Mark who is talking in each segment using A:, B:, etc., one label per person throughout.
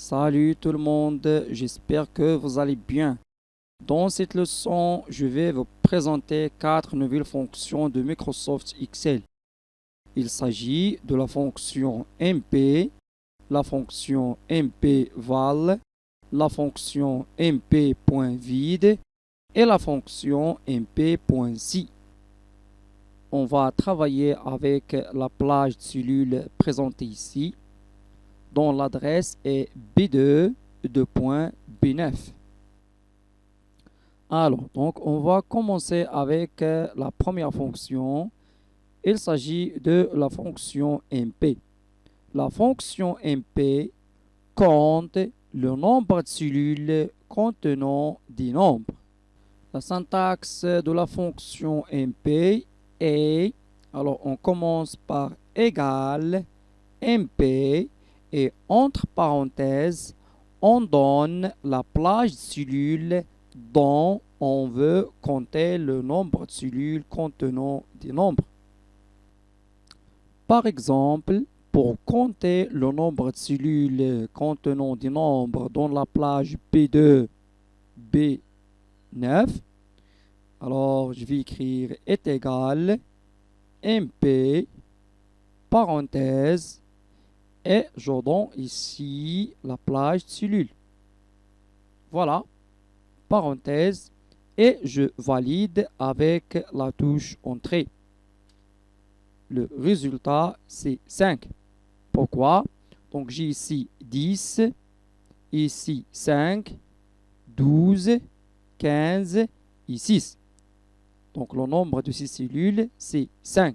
A: Salut tout le monde, j'espère que vous allez bien. Dans cette leçon, je vais vous présenter 4 nouvelles fonctions de Microsoft Excel. Il s'agit de la fonction MP, la fonction MP_val, la fonction MP.vide et la fonction MP.si. On va travailler avec la plage de cellules présentée ici, dont l'adresse est B2.B9. Alors, donc, on va commencer avec la première fonction. Il s'agit de la fonction MP. La fonction MP compte le nombre de cellules contenant des nombres. La syntaxe de la fonction MP est, alors on commence par égal MP et entre parenthèses, on donne la plage de cellules dont on veut compter le nombre de cellules contenant des nombres. Par exemple, pour compter le nombre de cellules contenant des nombres dans la plage B2, B9, alors je vais écrire est égal MP, parenthèse, et je donne ici la plage de cellules. Voilà, parenthèse, et je valide avec la touche Entrée. Le résultat, c'est 5. Pourquoi? Donc j'ai ici 10, ici 5, 12, 15 et 6. Donc le nombre de ces cellules, c'est 5.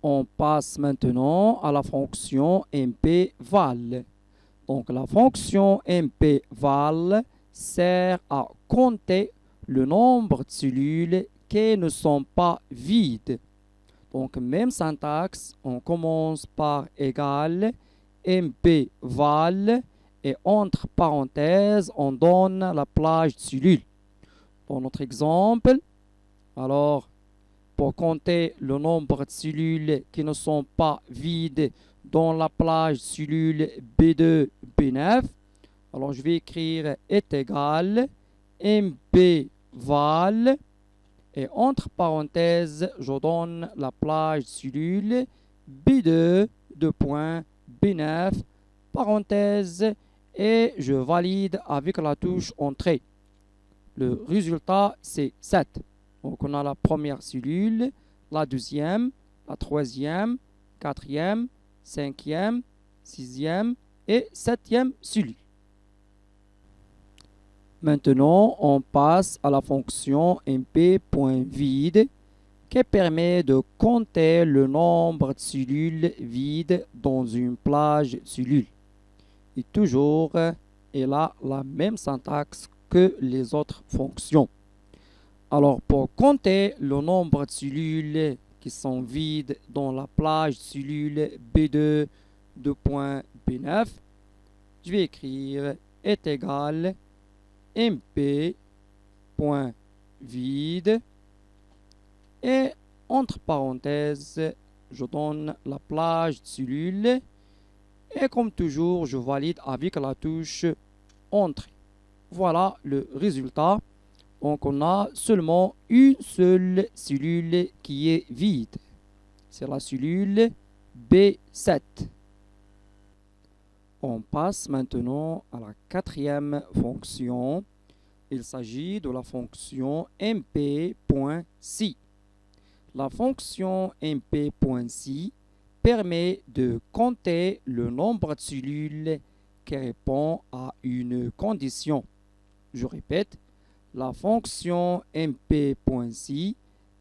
A: On passe maintenant à la fonction MP_val. Donc la fonction MP_val sert à compter le nombre de cellules qui ne sont pas vides. Donc même syntaxe, on commence par égal MP_val et entre parenthèses, on donne la plage de cellules. Dans notre exemple, alors pour compter le nombre de cellules qui ne sont pas vides dans la plage cellules B2, B9, alors je vais écrire est égal MP_val et entre parenthèses, je donne la plage cellule B2, B9, parenthèse, et je valide avec la touche Entrée. Le résultat, c'est 7. Donc, on a la première cellule, la deuxième, la troisième, quatrième, cinquième, sixième et septième cellule. Maintenant, on passe à la fonction MP.vide qui permet de compter le nombre de cellules vides dans une plage cellule. Et toujours, elle a la même syntaxe que les autres fonctions. Alors, pour compter le nombre de cellules qui sont vides dans la plage cellule B2, B9, je vais écrire est égal MP.vide et entre parenthèses, je donne la plage de cellules et comme toujours, je valide avec la touche Entrée. Voilà le résultat. Donc, on a seulement une seule cellule qui est vide. C'est la cellule B7. On passe maintenant à la quatrième fonction. Il s'agit de la fonction MP.si. La fonction MP.si permet de compter le nombre de cellules qui répond à une condition. Je répète, la fonction MP.si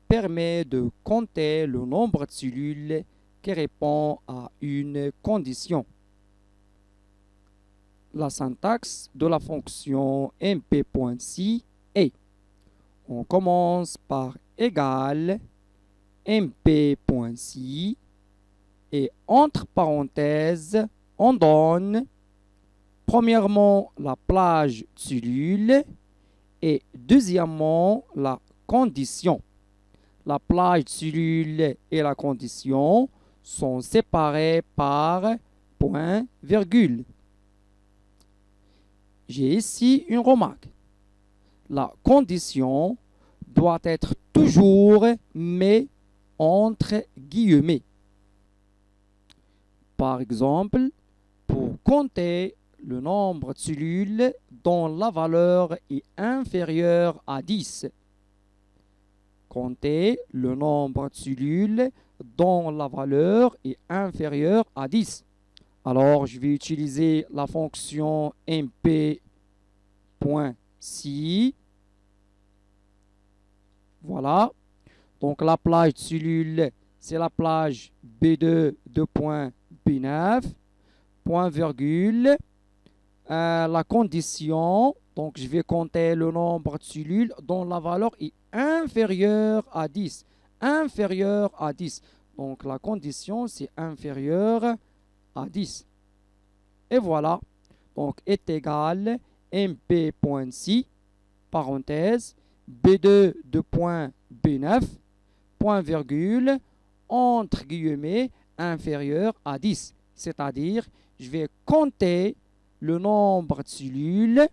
A: permet de compter le nombre de cellules qui répond à une condition. La syntaxe de la fonction MP.si est, on commence par égal MP.si et entre parenthèses, on donne premièrement la plage cellule et deuxièmement la condition. La plage cellule et la condition sont séparées par point virgule. J'ai ici une remarque. La condition doit être toujours mais entre guillemets. Par exemple, pour compter le nombre de cellules dont la valeur est inférieure à 10. Compter le nombre de cellules dont la valeur est inférieure à 10. Alors, je vais utiliser la fonction mp.si. Voilà. Donc, la plage de cellules, c'est la plage B2 B9, point virgule. La condition, donc je vais compter le nombre de cellules dont la valeur est inférieure à 10. Inférieure à 10. Donc, la condition, c'est inférieur à 10. Et voilà. Donc, est égal mp.si, parenthèse, b2 B9, point virgule, entre guillemets, inférieur à 10. C'est-à-dire, je vais compter le nombre de cellules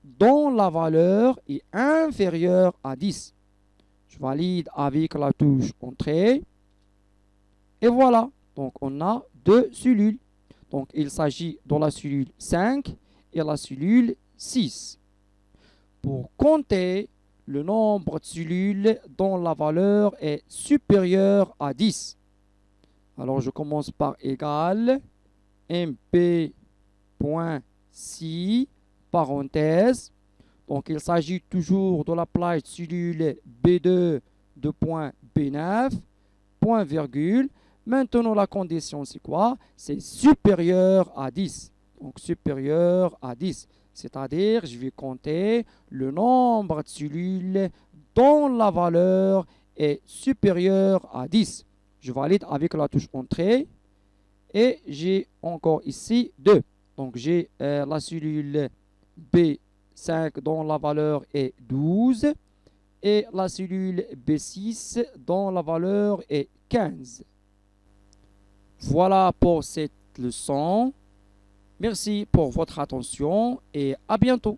A: dont la valeur est inférieure à 10. Je valide avec la touche Entrée. Et voilà. Donc, on a deux cellules. Donc, il s'agit de la cellule 5 et la cellule 6. Pour compter le nombre de cellules dont la valeur est supérieure à 10. Alors, je commence par égal mp.si, parenthèse. Donc, il s'agit toujours de la plage cellule B2 B9, point virgule. Maintenant, la condition, c'est quoi? C'est supérieur à 10. Donc, supérieur à 10. C'est-à-dire, je vais compter le nombre de cellules dont la valeur est supérieure à 10. Je valide avec la touche Entrée. Et j'ai encore ici 2. Donc, j'ai la cellule B5 dont la valeur est 12. Et la cellule B6 dont la valeur est 15. Voilà pour cette leçon. Merci pour votre attention et à bientôt.